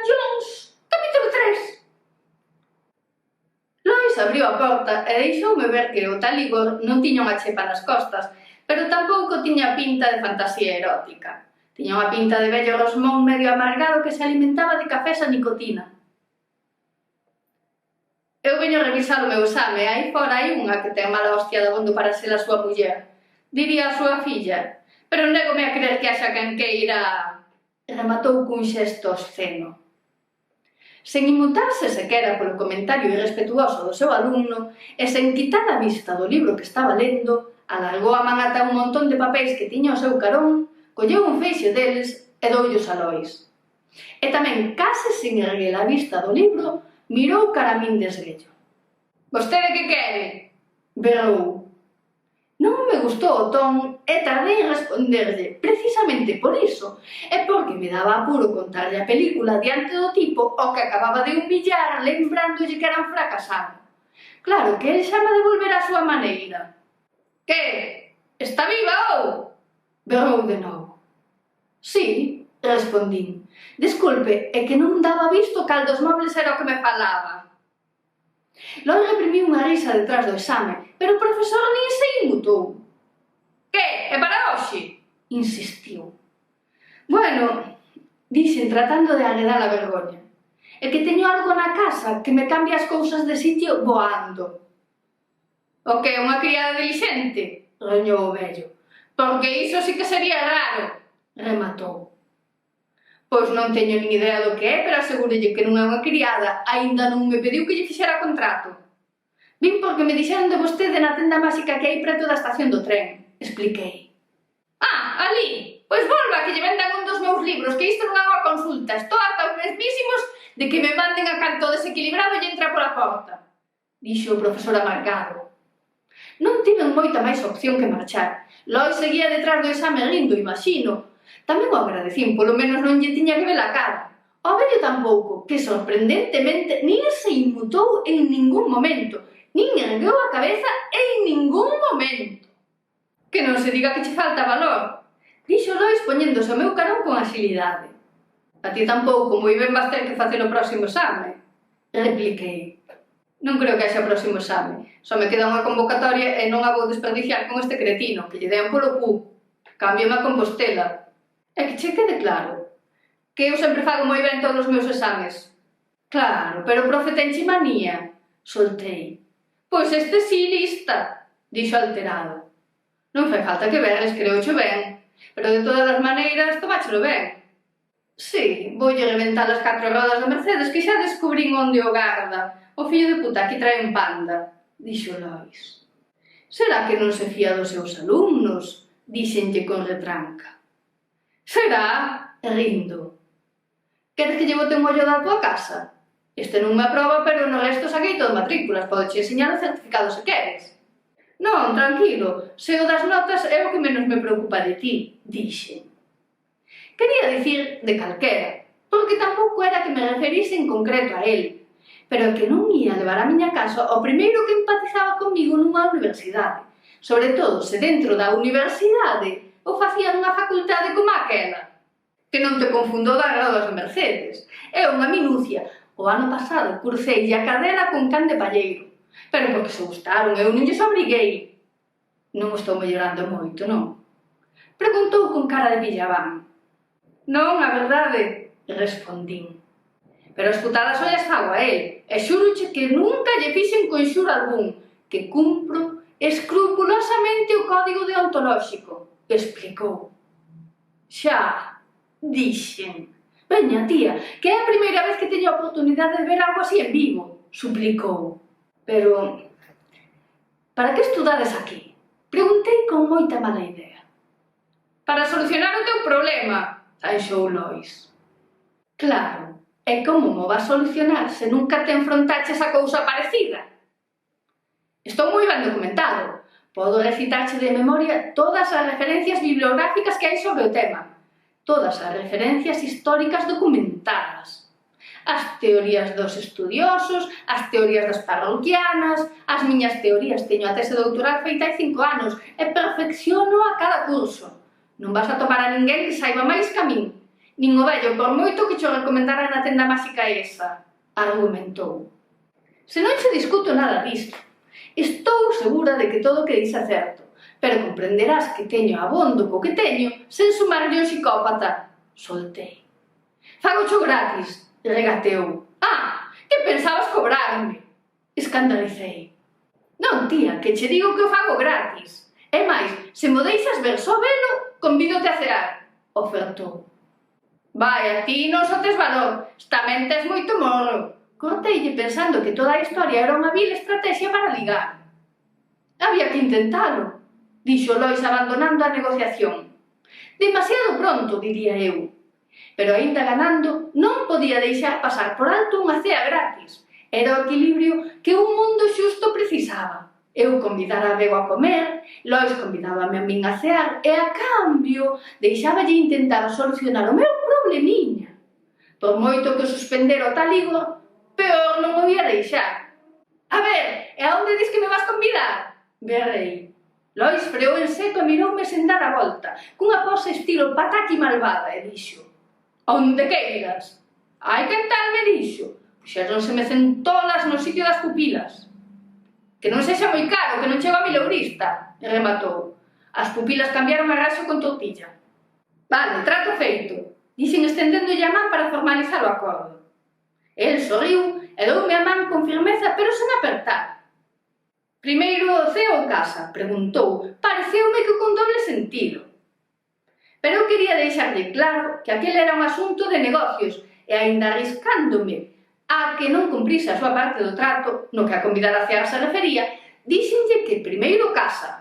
Jones, capítulo 3. Lois abriu a porta e deixoume ver que o tal Igor non tiña unha chepa nas costas, pero tampouco tiña pinta de fantasía erótica. Tiña unha pinta de vello rosmón medio amargado que se alimentaba de cafés a nicotina. Eu veño revisar o meu exame, aí fora hai unha que ten mala hostia dabondo para ser a súa muller, diría a súa filla, pero négome a creer que haxa quen queira... Rematou cun xesto obsceno. Sen inmutarse sequera polo comentario irrespetuoso do seu alumno e sen quitar a vista do libro que estaba lendo, alargou a man ata un montón de papéis que tiña ao seu carón, colleu un feixe deles e doullos a Lois. E tamén, case sen erguer a vista do libro, mirou cara a min desguello. «Vostede que quere?» berrou. Non me gustou o ton e tardei en responderlle, precisamente por iso, e porque me daba apuro contarlle a película diante do tipo o que acababa de humillar lembrándolle que era un fracasado. Claro que el xa me devolverá a súa maneira. «Que? Está viva ou?» berrou de novo. «Sí», respondín. «Desculpe, é que non daba visto cal dos mobles era o que me falaba». Lois reprimiu unha risa detrás do exame, pero o profesor nin se inmutou. «Que? É para hoxe?» insistiu. «Bueno», dixen tratando de arredar a vergoña, «é que teño algo na casa que me cambia as cousas de sitio voando». «O que, unha criada dilixente?» roñou o vello. «Porque iso sí que sería raro», rematou. «Pois non teño nin idea do que é, pero asegúrelle que non é unha criada, aínda non me pediu que lle fixera contrato». «Vin porque me dixeron de vostede na tenda máxica que hai preto da estación do tren», expliquei. «Ah, ali! Pois volva que lle vendan un dos meus libros, que isto non é unha consulta, estou ata os mesmísimos de que me manden a canto desequilibrado e entra pola porta», dixo o profesor amargado. Non tiven moita máis opción que marchar. Lois seguía detrás do exame rindo, imagino. Tamén o agradecín, polo menos non lle tiña que ver a cara. O vello tampouco, que sorprendentemente nin se inmutou en ningún momento, nin ergueu a cabeza en ningún momento. «Que non se diga que che falta valor», dixo Lois poñéndose ao meu carón con axilidade. «A ti tampouco moi ben vas ter que facer o próximo exame», repliquei. «Non creo que haxa próximo exame, só me queda unha convocatoria e non a vou desperdiciar con este cretino, que lle dean polo cu. Cámbiame a Compostela. E que che quede claro, que eu sempre fago moi ben todos os meus exames». «Claro, pero o profe tenche manía», soltei. «Pois este sí, lista», dixo alterado. «Non fai falta que veres, creocho ben, pero de todas as maneiras tomáchelo ben». «Sí, voulle reventar as 4 rodas da Mercedes que xa descubrín onde o garda. O fillo de puta aquí trae un panda», dixo Lois. «Será que non se fía dos seus alumnos?», dixenlle con retranca. «Será?» rindo. «Queres que lle bote un ollo da tua casa? Este non me aproba, pero no resto saquei todo matrículas, podeche enseñar o certificado se queres». «Non, tranquilo, se o das notas é o que menos me preocupa de ti», dixen. Quería dicir de calquera, porque tampouco era que me referise en concreto a él, pero que non ia levar a miña casa ao primeiro que empatizaba comigo nunha universidade, sobre todo se dentro da universidade o facía nunha facultade como aquela. Que non te confundo das rodas de Mercedes, é unha minucia. O ano pasado cursei a cadera con can de palleiro, pero porque se gustaron, eu non lles obriguei. «Non estou mellorando moito, non?» preguntou con cara de pillabán. «Non, a verdade», respondín. «Pero as putadas ollas fago a él, e xuroche que nunca lle fixen conxuro algún, que cumpro escrupulosamente o código deontolóxico», explicou. «Xa», dixen. «Veña, tía, que é a primeira vez que teño a oportunidade de ver algo así en vivo», suplicou. «Pero, para que estudades aquí?» preguntei con moita mala idea. «Para solucionar o teu problema», anxou Lois. «Claro, e como mo vas solucionar se nunca te enfrontaches a cousa parecida?» «Estou moi ben documentado. Podo recitarche de memoria todas as referencias bibliográficas que hai sobre o tema. Todas as referencias históricas documentadas. As teorías dos estudiosos, as teorías das parroquianas, as miñas teorías, teño a tese doutoral feita hai 5 anos e perfecciono a cada curso. Non vas a topar a ninguén que saiba máis que a min, Nin o vello, por moito que cho recomendara na tenda máxica esa, argumentou. Se non che discuto nada disto. Estou segura de que todo o que dis é certo, pero comprenderás que teño abondo co que teño sen sumarlle un psicópata. Soltei. Fagocho gratis, regateou. Ah, que pensabas cobrarme? Escandalicei. Non, tía, que che digo que o fago gratis. E máis, se mo deixas ver só velo, convídote a cear, ofertou. Vai, a ti non só tes valor, tamén tes moito morro. Corteille pensando que toda a historia era unha vil estrategia para ligar. Había que intentalo, dixo Lois abandonando a negociación. Demasiado pronto, diría eu. Pero aínda ganando, non podía deixar pasar por alto unha cea gratis. Era o equilibrio que un mundo xusto precisaba. Eu convidara a Bego a comer, Lois convidábame a min a cear e, a cambio, deixáballe intentar solucionar o meu problemiña. Por moito que suspendera o tal Igor, peor non o ia deixar. A ver, e a onde dis que me vas convidar? Berrei. Lois freou en seco e miroume sen dar a volta, cunha pose estilo pataki malvada, e dixo: onde queiras. Ai, que tal me dixo? Puxéronseme centolas no sitio das pupilas. Que non sexa moi caro, que non chego a mileurista, rematou. As pupilas cambiaron a raso con tortilla. Vale, trato feito, dixen estendendolle a man para formalizar o acordo. El sorriu e doume a man con firmeza, pero sen apertar. Primeiro, ceo ou casa? Preguntou. Pareceume que con doble sentido. Pero eu quería deixarlle claro que aquel era un asunto de negocios e, aínda arriscándome a que non cumprise a súa parte do trato, no que a convidar a cear se refería, díxenlle que primeiro casa